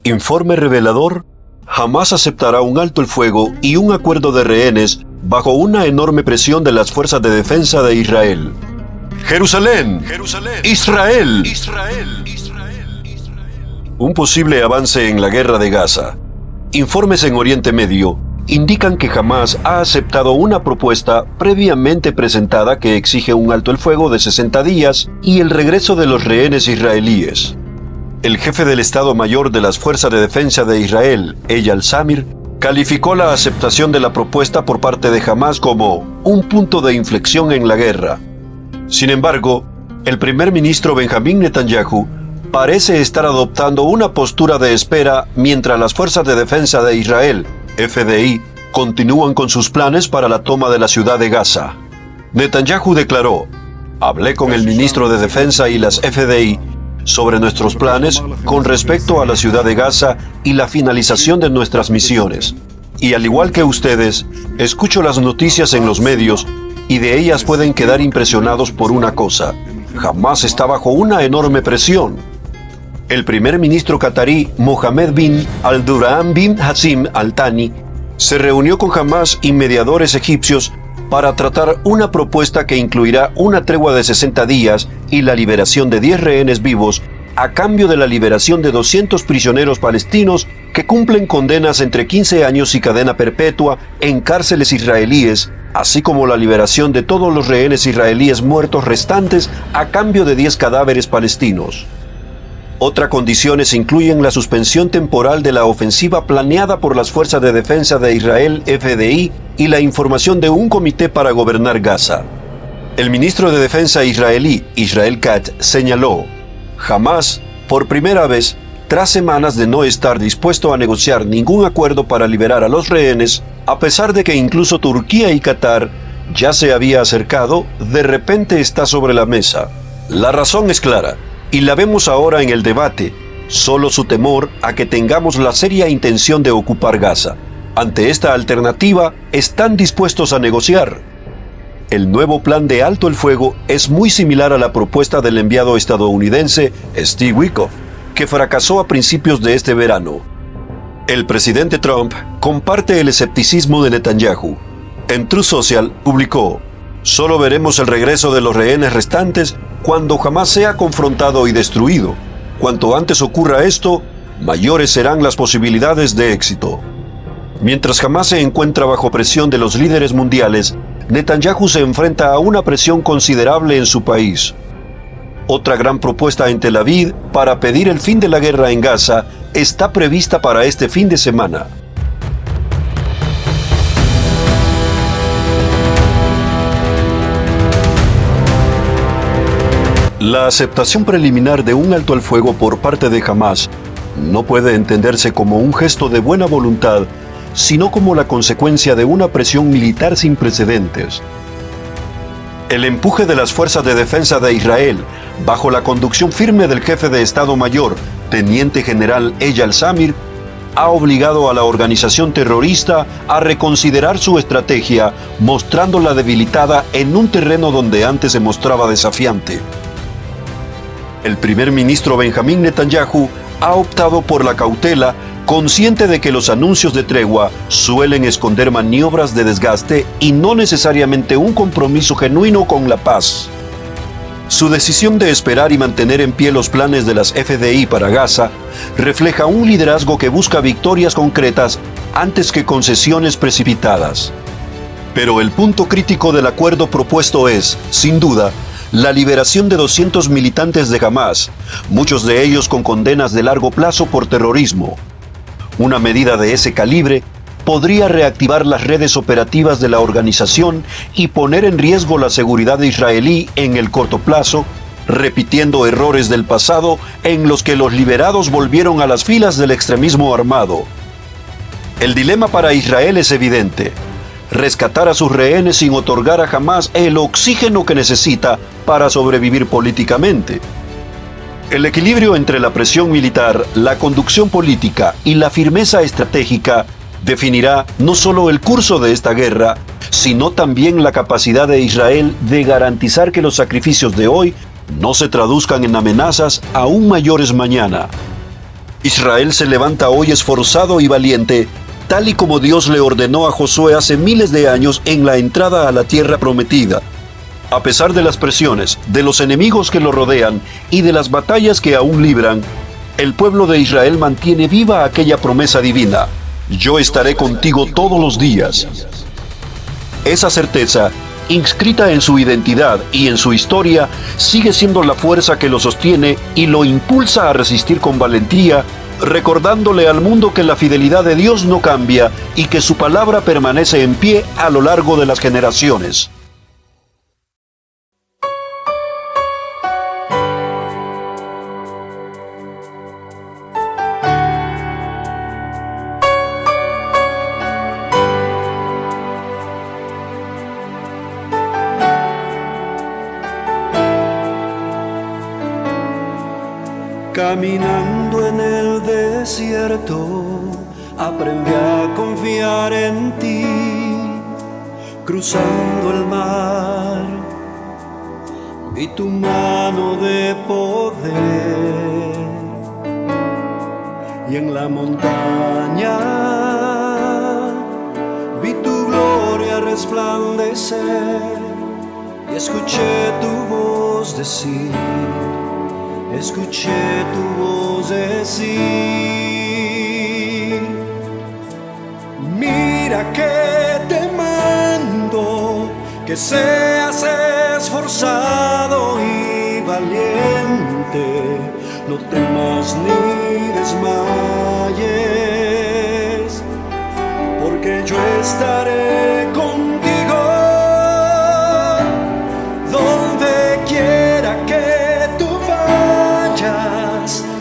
Informe revelador: Hamás aceptará un alto el fuego y un acuerdo de rehenes bajo una enorme presión de las fuerzas de defensa de Israel. Jerusalén, Israel. Un posible avance en la guerra de Gaza. Informes en Oriente Medio indican que Hamás ha aceptado una propuesta previamente presentada que exige un alto el fuego de 60 días y el regreso de los rehenes israelíes. El jefe del Estado Mayor de las Fuerzas de Defensa de Israel, Eyal Zamir, calificó la aceptación de la propuesta por parte de Hamás como un punto de inflexión en la guerra. Sin embargo, el primer ministro Benjamín Netanyahu parece estar adoptando una postura de espera mientras las Fuerzas de Defensa de Israel, FDI, continúan con sus planes para la toma de la ciudad de Gaza. Netanyahu declaró: "Hablé con el ministro de Defensa y las FDI sobre nuestros planes con respecto a la ciudad de Gaza y la finalización de nuestras misiones. Y al igual que ustedes, escucho las noticias en los medios y de ellas pueden quedar impresionados por una cosa: Hamás está bajo una enorme presión". El primer ministro catarí Mohammed bin Abdulrahman bin Hassim Al Thani se reunió con Hamás y mediadores egipcios para tratar una propuesta que incluirá una tregua de 60 días y la liberación de 10 rehenes vivos a cambio de la liberación de 200 prisioneros palestinos que cumplen condenas entre 15 años y cadena perpetua en cárceles israelíes, así como la liberación de todos los rehenes israelíes muertos restantes a cambio de 10 cadáveres palestinos. Otras condiciones incluyen la suspensión temporal de la ofensiva planeada por las Fuerzas de Defensa de Israel, FDI, y la información de un comité para gobernar Gaza. El ministro de Defensa israelí, Israel Katz, señaló: "Hamás, por primera vez, tras semanas de no estar dispuesto a negociar ningún acuerdo para liberar a los rehenes, a pesar de que incluso Turquía y Qatar ya se había acercado, de repente está sobre la mesa. La razón es clara, y la vemos ahora en el debate: solo su temor a que tengamos la seria intención de ocupar Gaza. Ante esta alternativa, están dispuestos a negociar". El nuevo plan de alto el fuego es muy similar a la propuesta del enviado estadounidense Steve Witkoff, que fracasó a principios de este verano. El presidente Trump comparte el escepticismo de Netanyahu. En Truth Social publicó: "Solo veremos el regreso de los rehenes restantes cuando Hamás sea confrontado y destruido. Cuanto antes ocurra esto, mayores serán las posibilidades de éxito". Mientras Hamás se encuentra bajo presión de los líderes mundiales, Netanyahu se enfrenta a una presión considerable en su país. Otra gran propuesta en Tel Aviv para pedir el fin de la guerra en Gaza está prevista para este fin de semana. La aceptación preliminar de un alto al fuego por parte de Hamás no puede entenderse como un gesto de buena voluntad, sino como la consecuencia de una presión militar sin precedentes. El empuje de las Fuerzas de Defensa de Israel, bajo la conducción firme del jefe de Estado Mayor, Teniente General Eyal Zamir, ha obligado a la organización terrorista a reconsiderar su estrategia, mostrándola debilitada en un terreno donde antes se mostraba desafiante. El primer ministro Benjamín Netanyahu ha optado por la cautela, consciente de que los anuncios de tregua suelen esconder maniobras de desgaste y no necesariamente un compromiso genuino con la paz. Su decisión de esperar y mantener en pie los planes de las FDI para Gaza refleja un liderazgo que busca victorias concretas antes que concesiones precipitadas. Pero el punto crítico del acuerdo propuesto es, sin duda, la liberación de 200 militantes de Hamás, muchos de ellos con condenas de largo plazo por terrorismo. Una medida de ese calibre podría reactivar las redes operativas de la organización y poner en riesgo la seguridad israelí en el corto plazo, repitiendo errores del pasado en los que los liberados volvieron a las filas del extremismo armado. El dilema para Israel es evidente: rescatar a sus rehenes sin otorgar a Hamás el oxígeno que necesita para sobrevivir políticamente. El equilibrio entre la presión militar, la conducción política y la firmeza estratégica definirá no solo el curso de esta guerra, sino también la capacidad de Israel de garantizar que los sacrificios de hoy no se traduzcan en amenazas aún mayores mañana. Israel se levanta hoy esforzado y valiente, tal y como Dios le ordenó a Josué hace miles de años en la entrada a la tierra prometida. A pesar de las presiones, de los enemigos que lo rodean y de las batallas que aún libran, el pueblo de Israel mantiene viva aquella promesa divina: yo estaré contigo todos los días. Esa certeza, inscrita en su identidad y en su historia, sigue siendo la fuerza que lo sostiene y lo impulsa a resistir con valentía, recordándole al mundo que la fidelidad de Dios no cambia y que su palabra permanece en pie a lo largo de las generaciones. Caminando en el desierto, aprendí a confiar en ti. Cruzando el mar, vi tu mano de poder. Y en la montaña vi tu gloria resplandecer. Y escuché tu voz decir, escuché tu voz decir: mira que te mando, que seas esforzado y valiente, no temas ni desmayes, porque yo estaré contigo donde quiera que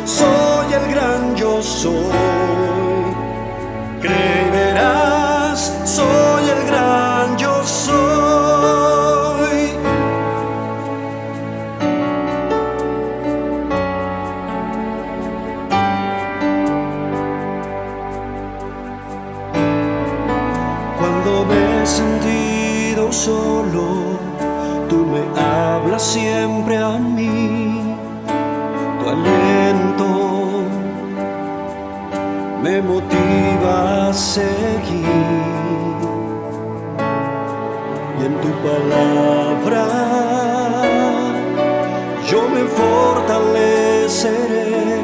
soy el gran yo soy. Creerás, soy el gran yo soy. Cuando me he sentido solo, tú me hablas siempre a mí. Tu aliento me motiva a seguir, y en tu palabra yo me fortaleceré.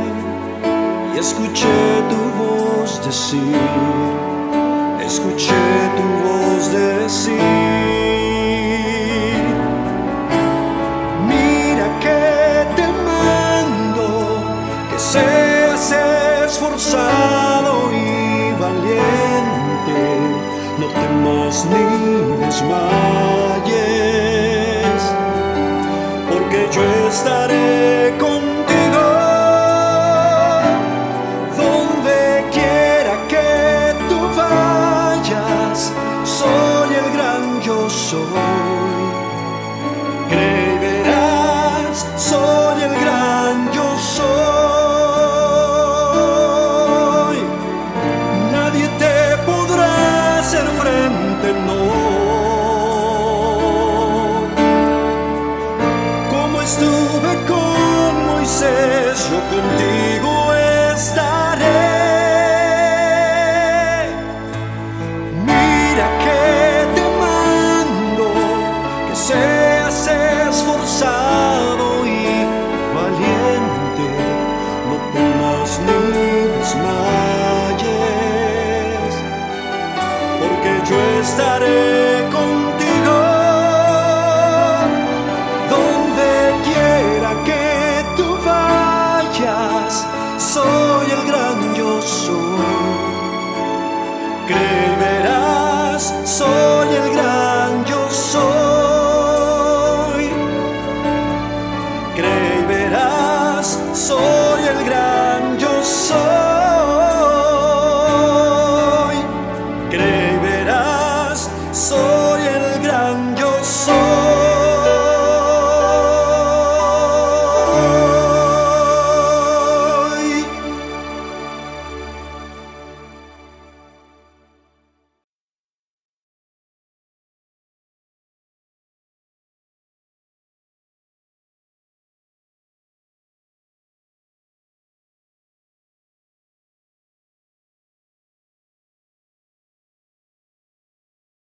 Y escuché tu voz decir, escuché tu voz decir: mira que seas esforzado y valiente, no temas ni desmayes, porque yo estaré contigo donde quiera que tú vayas. Soy el gran yo soy. Creerás, soy el gran yo soy. No, como estuve con Moisés, yo contigo estaré. Mira que te mando, que seas esforzado y valiente, no temas ni desmayes, porque yo estaré contigo donde quiera que tú vayas. Soy el gran yo soy.